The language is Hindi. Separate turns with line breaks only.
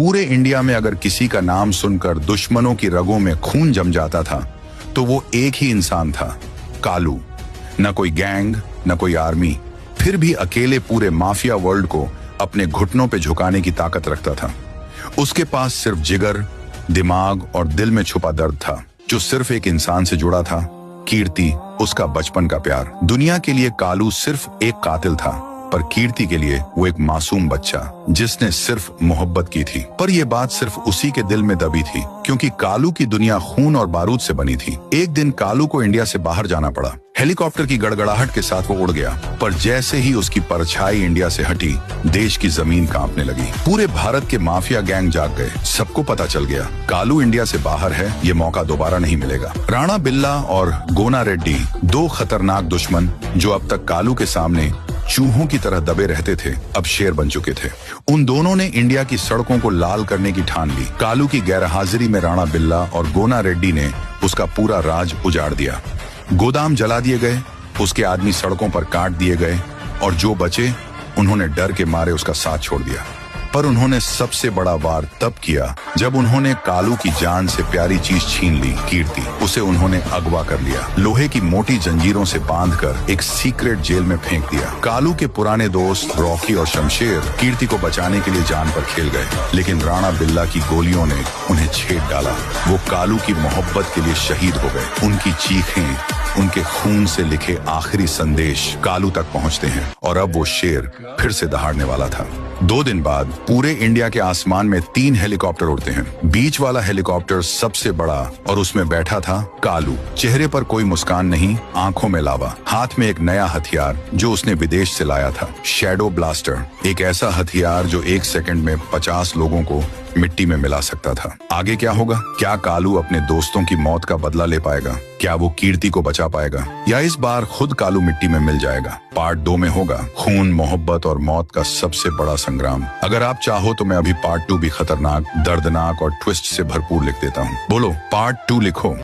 पूरे इंडिया में अगर किसी का नाम सुनकर दुश्मनों की रगों में खून जम जाता था तो वो एक ही इंसान था, कालू। न कोई गैंग, न कोई आर्मी, फिर भी अकेले पूरे माफिया वर्ल्ड को अपने घुटनों पे झुकाने की ताकत रखता था। उसके पास सिर्फ जिगर, दिमाग और दिल में छुपा दर्द था, जो सिर्फ एक इंसान से जुड़ा था, कीर्ति, उसका बचपन का प्यार। दुनिया के लिए कालू सिर्फ एक कातिल था, पर कीर्ति के लिए वो एक मासूम बच्चा जिसने सिर्फ मोहब्बत की थी। पर ये बात सिर्फ उसी के दिल में दबी थी, क्योंकि कालू की दुनिया खून और बारूद से बनी थी। एक दिन कालू को इंडिया से बाहर जाना पड़ा। हेलीकॉप्टर की गड़गड़ाहट के साथ वो उड़ गया, पर जैसे ही उसकी परछाई इंडिया से हटी, देश की जमीन कांपने लगी। पूरे भारत के माफिया गैंग जाग गए। सबको पता चल गया, कालू इंडिया से बाहर है, ये मौका दोबारा नहीं मिलेगा। राणा बिल्ला और गोना रेड्डी, दो खतरनाक दुश्मन जो अब तक कालू के सामने चूहों की तरह दबे रहते थे, अब शेर बन चुके थे। उन दोनों ने इंडिया की सड़कों को लाल करने की ठान ली। कालू की गैरहाजिरी में राणा बिल्ला और गोना रेड्डी ने उसका पूरा राज उजाड़ दिया। गोदाम जला दिए गए, उसके आदमी सड़कों पर काट दिए गए, और जो बचे उन्होंने डर के मारे उसका साथ छोड़ दिया। पर उन्होंने सबसे बड़ा वार तब किया जब उन्होंने कालू की जान से प्यारी चीज छीन ली, कीर्ति। उसे उन्होंने अगवा कर लिया, लोहे की मोटी जंजीरों से बांधकर एक सीक्रेट जेल में फेंक दिया। कालू के पुराने दोस्त रॉकी और शमशेर कीर्ति को बचाने के लिए जान पर खेल गए, लेकिन राणा बिल्ला की गोलियों ने उन्हें छेद डाला। वो कालू की मोहब्बत के लिए शहीद हो गए। उनकी चीखें, उनके खून से लिखे आखिरी संदेश कालू तक पहुंचते हैं, और अब वो शेर फिर से दहाड़ने वाला था। 2 दिन बाद पूरे इंडिया के आसमान में 3 हेलीकॉप्टर उड़ते हैं। बीच वाला हेलीकॉप्टर सबसे बड़ा, और उसमें बैठा था कालू। चेहरे पर कोई मुस्कान नहीं, आंखों में लावा, हाथ में एक नया हथियार जो उसने विदेश से लाया था, शैडो ब्लास्टर। एक ऐसा हथियार जो 1 सेकंड में 50 लोगों को मिट्टी में मिला सकता था। आगे क्या होगा? क्या कालू अपने दोस्तों की मौत का बदला ले पाएगा? क्या वो कीर्ति को बचा पाएगा, या इस बार खुद कालू मिट्टी में मिल जाएगा? पार्ट 2 में होगा खून, मोहब्बत और मौत का सबसे बड़ा संग्राम। अगर आप चाहो तो मैं अभी पार्ट 2 भी खतरनाक, दर्दनाक और ट्विस्ट से भरपूर लिख देता हूँ। बोलो, पार्ट 2 लिखो।